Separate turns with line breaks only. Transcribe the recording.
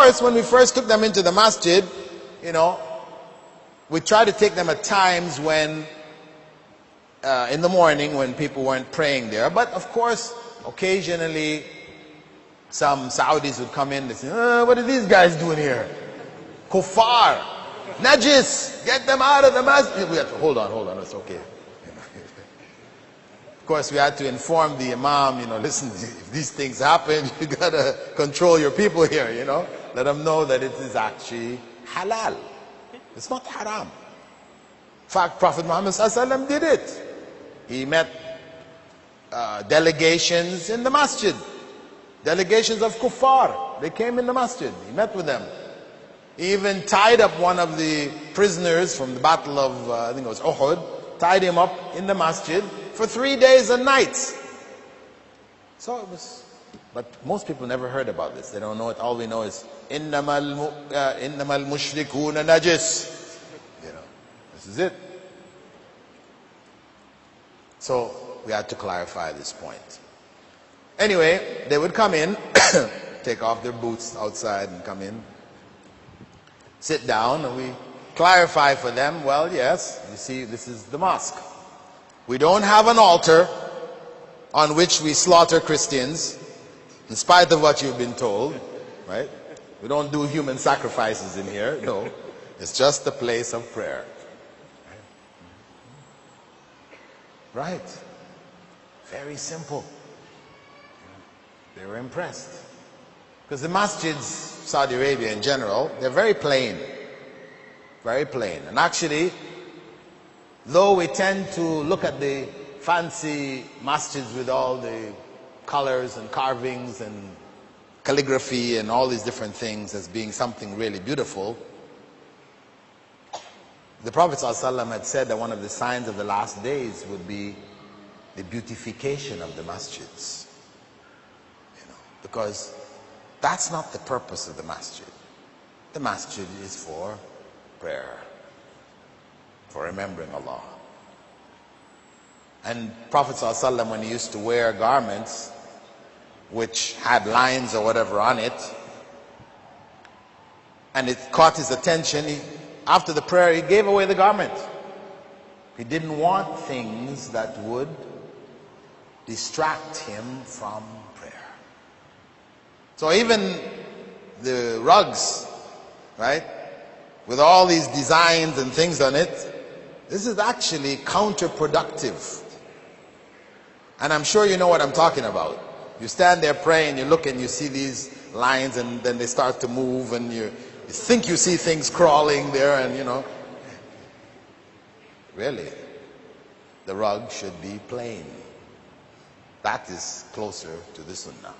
course, when we first took them into the masjid, we tried to take them at times when, in the morning, when people weren't praying there. But of course, occasionally, some Saudis would come in and say, what are these guys doing here? Kuffar, najis, get them out of the masjid. We had to, hold on, it's okay. Of course, we had to inform the imam, listen, if these things happen, you gotta control your people here, Let them know that it is actually halal. It's not haram. In fact, Prophet Muhammad ﷺ did it. He met delegations in the masjid. Delegations of kuffar. They came in the masjid. He met with them. He even tied up one of the prisoners from the battle of, I think it was Uhud, tied him up in the masjid for 3 days and nights. So it was, but most people never heard about this. They don't know it. All we know is, innamal mushrikuna najis. This is it. So we had to clarify this point. Anyway, they would come in, take off their boots outside and come in, sit down, and we clarify for them, well, yes, you see, this is the mosque. We don't have an altar on which we slaughter Christians, in spite of what you've been told, right? We don't do human sacrifices in here, no. It's just a place of prayer. Right? Very simple. They were impressed. Because the masjids, Saudi Arabia in general, they're very plain. Very plain. And actually, though we tend to look at the fancy masjids with all the colors and carvings and calligraphy and all these different things as being something really beautiful, the Prophet ﷺ had said that one of the signs of the last days would be the beautification of the masjids. Because that's not the purpose of the masjid. The masjid is for prayer, for remembering Allah. And Prophet ﷺ, when he used to wear garments which had lines or whatever on it, and it caught his attention, after the prayer, he gave away the garment. He didn't want things that would distract him from prayer. So even the rugs, right, with all these designs and things on it, this is actually counterproductive. And I'm sure you know what I'm talking about. You stand there praying, you look and you see these lines, and then they start to move, and you think you see things crawling there, and really, the rug should be plain. That is closer to the sunnah.